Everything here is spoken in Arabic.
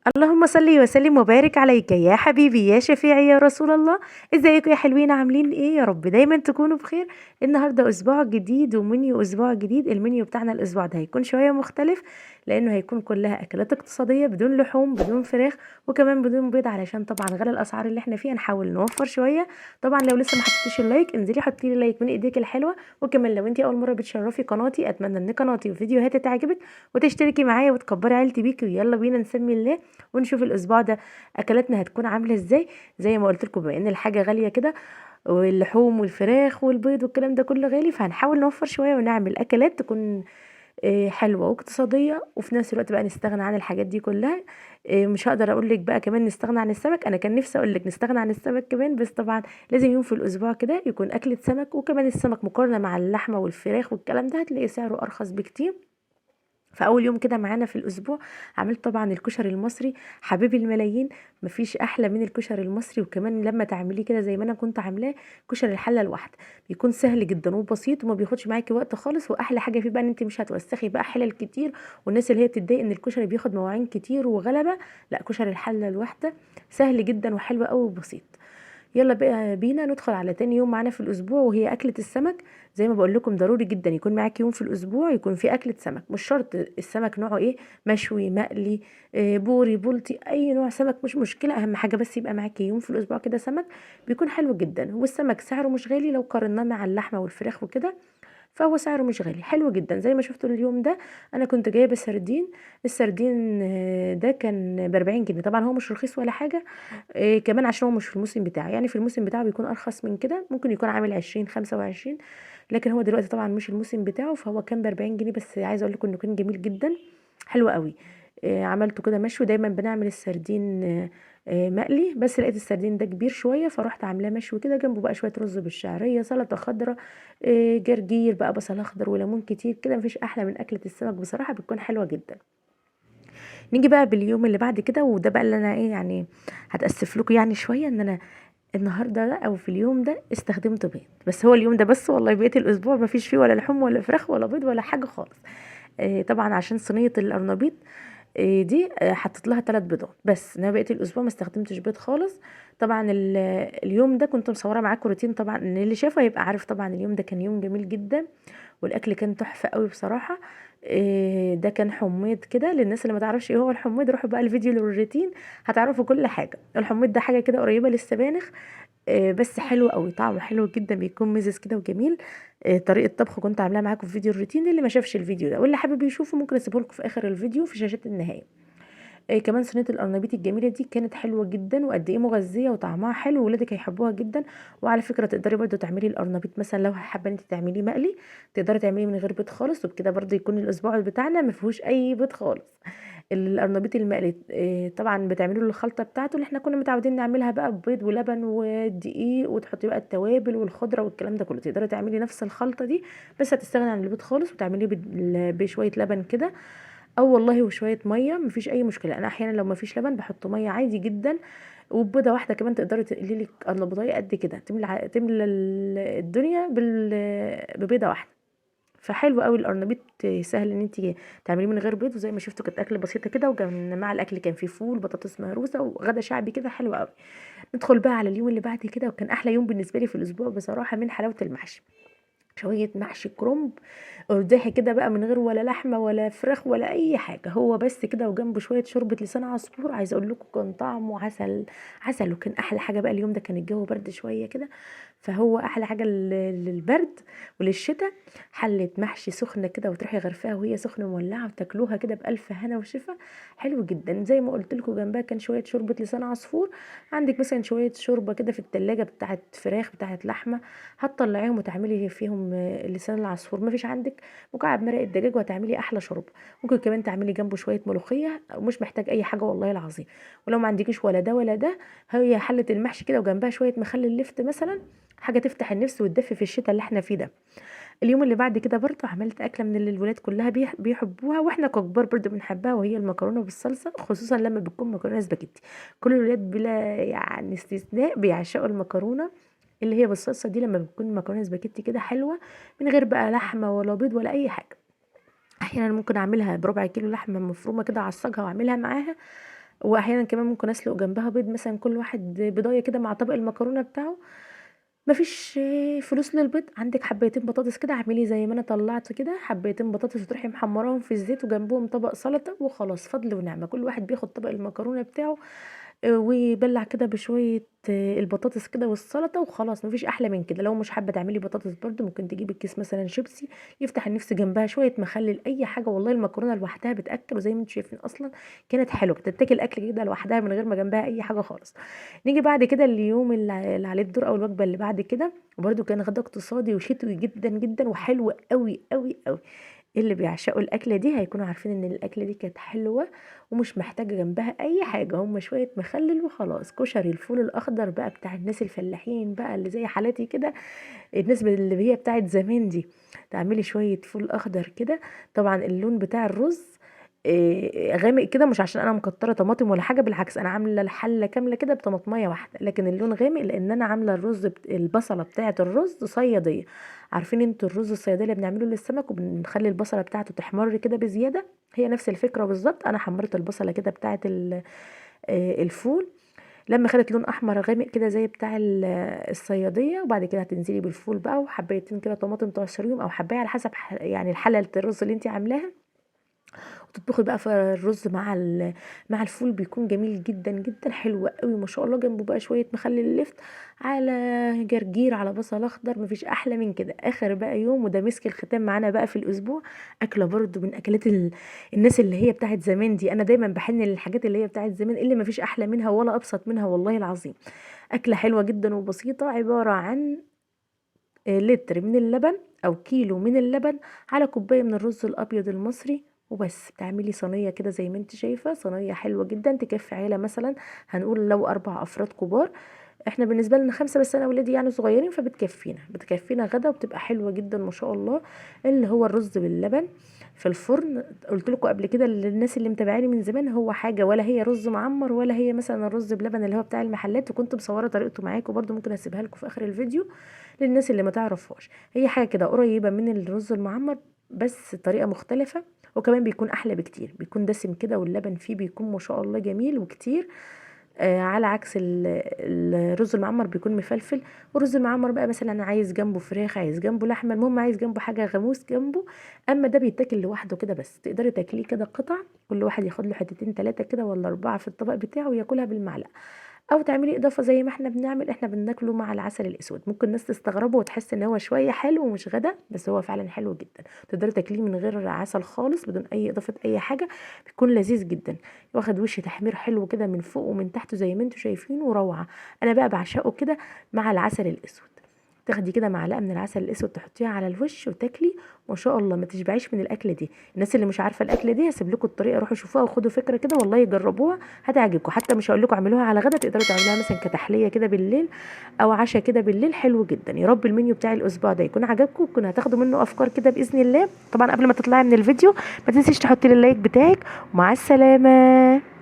اللهم صل وسلم وبارك عليك يا حبيبي يا شفيعي يا رسول الله. ازيكم يا حلوين؟ عاملين ايه؟ يا رب دايما تكونوا بخير. النهارده اسبوع جديد ومنيو اسبوع جديد. المنيو بتاعنا الاسبوع ده هيكون شويه مختلف، لانه هيكون كلها اكلات اقتصاديه بدون لحوم بدون فراخ وكمان بدون بيض، علشان طبعا غير الاسعار اللي احنا فيها نحاول نوفر شويه. طبعا لو لسه ما حطيتيش اللايك انزلي حطي لي لايك من ايديك الحلوه، وكمان لو انت اول مره بتشرفي قناتي اتمنى ان قناتي وفيديوهاتي تعجبك وتشتركي معايا وتكبري عيلتي بيكي، ويلا بينا نسمي الله ونشوف الاسبوع ده اكلاتنا هتكون عامله ازاي. زي ما قلت لكم بما ان الحاجه غاليه كده، واللحوم والفراخ والبيض والكلام ده كله غالي، فهنحاول نوفر شويه ونعمل اكلات تكون حلوه واقتصاديه، وفي نفس الوقت بقى نستغنى عن الحاجات دي كلها. مش هقدر اقول لك بقى كمان نستغنى عن السمك، انا كان نفسي اقول لك نستغنى عن السمك كمان، بس طبعا لازم يوم في الاسبوع كده يكون اكله سمك، وكمان السمك مقارنه مع اللحمه والفراخ والكلام ده هتلاقي سعره ارخص بكتير. فاول يوم كده معانا في الاسبوع عملت طبعا الكشري المصري حبيب الملايين. مفيش احلى من الكشري المصري، وكمان لما تعمليه كده زي ما انا كنت عاملاه كشري الحله الواحده بيكون سهل جدا وبسيط وما بياخدش معاكي وقت خالص. واحلى حاجه فيه بقى ان انت مش هتوسخي بقى حلل كتير، والناس اللي هي بتتضايق ان الكشري بياخد مواعين كتير وغلبه، لا كشري الحله الواحده سهل جدا وحلو قوي وبسيط. يلا بقى بينا ندخل على تاني يوم معانا في الاسبوع، وهي اكلة السمك. زي ما بقول لكم ضروري جدا يكون معاك يوم في الاسبوع يكون في اكلة سمك، مش شرط السمك نوعه ايه، مشوي مقلي بوري بولتي، اي نوع سمك مش مشكلة، اهم حاجة بس يبقى معاك يوم في الاسبوع كده سمك بيكون حلو جدا. والسمك سعره مش غالي لو قارناه مع اللحمة والفراخ وكده، فهو سعره مش غالي حلو جدا. زي ما شفتوا اليوم ده انا كنت جايبه سردين. السردين ده كان ب40 جنيه، طبعا هو مش رخيص ولا حاجه، كمان عشان هو مش في الموسم بتاعه، يعني في الموسم بتاعه بيكون ارخص من كده، ممكن يكون عامل 20 25، لكن هو دلوقتي طبعا مش الموسم بتاعه، فهو كان ب40 جنيه. بس عايزه اقول لكم انه كان جميل جدا حلو قوي. عملته كده مشوي، دايما بنعمل السردين مقلي، بس لقيت السردين ده كبير شويه فرحت عاملاه مشوي كده، جنبه بقى شويه رز بالشعريه، سلطه خضراء، جرجير بقى، بصل اخضر وليمون كتير كده. مفيش احلى من اكله السمك بصراحه، بتكون حلوه جدا. نيجي بقى باليوم اللي بعد كده، وده بقى اللي انا ايه يعني هتاسف لكم يعني شويه، ان انا النهارده ده او في اليوم ده استخدمت بيض، بس هو اليوم ده بس، والله بقيت الاسبوع مفيش فيه ولا لحوم ولا فراخ ولا بيض ولا حاجه خالص. طبعا عشان صينيه القرنبيط دي حطيت لها 3 بيضات بس، انما بقيت الاسبوع ما استخدمتش بيض خالص. طبعا اليوم ده كنت مصوره معاكم روتين، طبعا ان اللي شافه هيبقى عارف طبعا اليوم ده كان يوم جميل جدا، والاكل كان تحفه قوي بصراحه. ده كان حميد كده، للناس اللي ما تعرفش ايه هو الحميد روحوا بقى الفيديو للروتين هتعرفوا كل حاجه. الحميد ده حاجه كده قريبه للسبانخ، بس حلو قوي، طعمه حلو جدا، بيكون مزز كده وجميل. طريقه طبخه كنت عاملاها معاكم في فيديو الروتين، اللي ما شافش الفيديو ده واللي حابب يشوفه ممكن اسيبه لكم في اخر الفيديو في شاشه النهايه. كمان صينيه القرنبيط الجميله دي كانت حلوه جدا، وقد ايه مغذيه وطعمها حلو، وولادك هيحبوها جدا. وعلى فكره تقدري برضو تعملي القرنبيط مثلا لو حابه انت تعمليه مقلي، تقدري تعمليه من غير بيض خالص، وبكده برضو يكون الاسبوع بتاعنا ما فيهوش اي بيض خالص. القرنبيط المقلي طبعا بتعملوا له الخلطه بتاعته اللي احنا كنا متعودين نعملها بقى ببيض ولبن ودقيق، وتحطي بقى التوابل والخضره والكلام ده كله، تقدري تعملي نفس الخلطه دي، بس هتستغني عن البيض خالص وتعمليه بشويه لبن كده، او والله وشويه ميه، مفيش اي مشكله. انا احيانا لو مفيش لبن بحط ميه عادي جدا، وبيضه واحده كمان تقدري تقلي لك قرنبيطايه قد كده، تملى الدنيا ببيضه واحده. فحلو قوي القرنبيط، سهل ان انت تعمليه من غير بيض، وزي ما شفتوا كانت اكله بسيطه كده، وكان مع الاكل كان فيه فول بطاطس مهروسه وغدا شعبي كده حلو قوي. ندخل بقى على اليوم اللي بعد كده، وكان احلى يوم بالنسبه لي في الاسبوع بصراحه من حلاوه المحشي. شوية محشي كرنب أرداحي كده بقى، من غير ولا لحمة ولا فراخ ولا أي حاجة، هو بس كده وجنبه شوية شوربة لسان عصفور. عايزة أقول لكم كان طعمه عسل عسل. وكان أحلى حاجة بقى اليوم ده كان الجو برد شوية كده، فهو أحلى حاجة للبرد وللشتاء، حلة محشي سخنة كده وتروحي غرفها وهي سخنة مولعة وتاكلوها كده بألف هنا وشفا، حلو جدا. زي ما قلت لكم جنبها كان شوية شوربة لسان عصفور، عندك مثلا شوية شوربة كده في التلاجة بتاعت فراخ بتاعت لحمة، هتطلعيهم وتعملي فيهم لسان العصفور. ما فيش عندك مكعب مرق الدجاج وهتعملي احلى شرب. ممكن كمان تعملي جنبه شويه ملوخيه، ومش محتاج اي حاجه والله العظيم. ولو ما عندكيش ولا ده ولا ده، هي حله المحشي كده وجنبها شويه مخلل لفت مثلا، حاجه تفتح النفس وتدفي في الشتاء اللي احنا فيه ده. اليوم اللي بعد كده برضه عملت اكله من اللي الولاد كلها بيحبوها، واحنا ككبار برضه بنحبها، وهي المكرونه بالصلصه، خصوصا لما بتكون مكرونه سباجيتي. كل الولاد بلا يعني استثناء بيعشقوا المكرونه اللي هي بالصلصه دي، لما بتكون مكرونه سباجيتي كده حلوه من غير بقى لحمه ولا بيض ولا اي حاجه. احيانا ممكن اعملها بربع كيلو لحمه مفرومه كده اعصجها واعملها معاها، واحيانا كمان ممكن اسلق جنبها بيض مثلا، كل واحد بيضايه كده مع طبق المكرونه بتاعه. مفيش فلوس للبيض، عندك حبايتين بطاطس كده، اعملي زي ما انا طلعت كده حبايتين بطاطس وتروحي محمراهم في الزيت وجنبهم طبق سلطه وخلاص، فضل ونعمه. كل واحد بياخد طبق المكرونه بتاعه ويبلع كده بشويه البطاطس كده والسلطه وخلاص، مفيش احلى من كده. لو مش حابه تعملي بطاطس برده ممكن تجيبي الكيس مثلا شيبسي، يفتح النفس جنبها شويه مخلل، اي حاجه. والله المكرونه لوحدها بتاكل، وزي ما انتم شايفين اصلا كانت حلوه، بتتاكل اكل كده لوحدها من غير ما جنبها اي حاجه خالص. نيجي بعد كده اليوم اللي عليه الدور او الوجبه اللي بعد كده، وبرده كان غدا اقتصادي وشتوي جدا جدا وحلو قوي قوي قوي. اللي بيعشقوا الاكله دي هيكونوا عارفين ان الاكله دي كانت حلوه ومش محتاجه جنبها اي حاجه، هم شويه مخلل وخلاص. كشري الفول الاخضر بقى بتاع الناس الفلاحين بقى اللي زي حالاتي كده، الناس اللي هي بتاعت زمان دي. تعملي شويه فول اخضر كده، طبعا اللون بتاع الرز غامق كده، مش عشان انا مكتره طماطم ولا حاجه، بالعكس انا عامله الحله كامله كده بطماطميه واحده، لكن اللون غامق لان انا عامله الرز البصله بتاعه الرز صياديه. عارفين انتوا الرز الصياديه اللي بنعمله للسمك وبنخلي البصله بتاعته تحمر كده بزياده؟ هي نفس الفكره بالظبط. انا حمرت البصله كده بتاعه الفول، لما خدت لون احمر غامق كده زي بتاع الصياديه، وبعد كده هتنزلي بالفول بقى وحبايتين كده طماطم تعصريهم او حبايه على حسب يعني الحله الرز اللي انت عاملاها، وتطبخي بقى في الرز مع الفول، بيكون جميل جدا جدا، حلو قوي ما شاء الله. جنبه بقى شويه مخلل لفت على جرجير على بصل اخضر، مفيش احلى من كده. اخر بقى يوم وده مسك الختام معانا بقى في الاسبوع، اكله برضو من اكلات الناس اللي هي بتاعت زمان دي. انا دايما بحن للحاجات اللي هي بتاعت زمان اللي مفيش احلى منها ولا ابسط منها والله العظيم. اكله حلوه جدا وبسيطه، عباره عن لتر من اللبن او كيلو من اللبن على كوبايه من الرز الابيض المصري وبس. بتعملي صينيه كده زي ما انت شايفه، صينيه حلوه جدا تكفي عيله مثلا، هنقول لو 4 افراد كبار، احنا بالنسبه لنا 5 بس انا ولادي يعني صغيرين، بتكفينا غدا وبتبقى حلوه جدا ما شاء الله. اللي هو الرز باللبن في الفرن، قلت لكم قبل كده للناس اللي متابعاني من زمان، هو حاجه ولا هي رز معمر ولا هي مثلا الرز بلبن اللي هو بتاع المحلات، وكنت مصوره طريقته معاكم برده، ممكن اسيبها لكم في اخر الفيديو للناس اللي ما تعرفهاش. هي حاجه كده قريبه من الرز المعمر بس طريقه مختلفه، وكمان بيكون احلى بكتير، بيكون دسم كده واللبن فيه بيكون ما شاء الله جميل وكتير. على عكس الرز المعمر بيكون مفلفل. والرز المعمر بقى مثلا عايز جنبه فراخ، عايز جنبه لحمه، المهم عايز جنبه حاجه غموس جنبه. اما ده بيتاكل لوحده كده بس، تقدري تاكليه كده قطع، كل واحد ياخد له حتتين 3 كده ولا 4 في الطبق بتاعه وياكلها بالمعلقه، او تعملي اضافه زي ما احنا بنعمل، احنا بناكله مع العسل الاسود. ممكن الناس تستغربه وتحس ان هو شويه حلو ومش غدا، بس هو فعلا حلو جدا. تقدري تاكليه من غير عسل خالص، بدون اي اضافه اي حاجه، بيكون لذيذ جدا. واخد وش تحمير حلو كده من فوق ومن تحت زي ما انتم شايفينه، روعه. انا بقى بعشقه كده مع العسل الاسود، تاخدي كده معلقه من العسل الاسود تحطيها على الوش وتاكلي ما شاء الله ما تشبعيش من الاكله دي. الناس اللي مش عارفه الاكله دي هسيب لكم الطريقه، روحوا شوفوها وخدوا فكره كده، والله جربوها هتعجبكم. حتى مش هقول لكم اعملوها على غدا، تقدروا تعملوها مثلا كتحليه كده بالليل او عشاء كده بالليل، حلو جدا. يا رب المنيو بتاع الاسبوع ده يكون عجبكم، وكنا هتاخدوا منه افكار كده باذن الله. طبعا قبل ما تطلعي من الفيديو ما تنسيش تحطي لي اللايك بتاعك، ومع السلامه.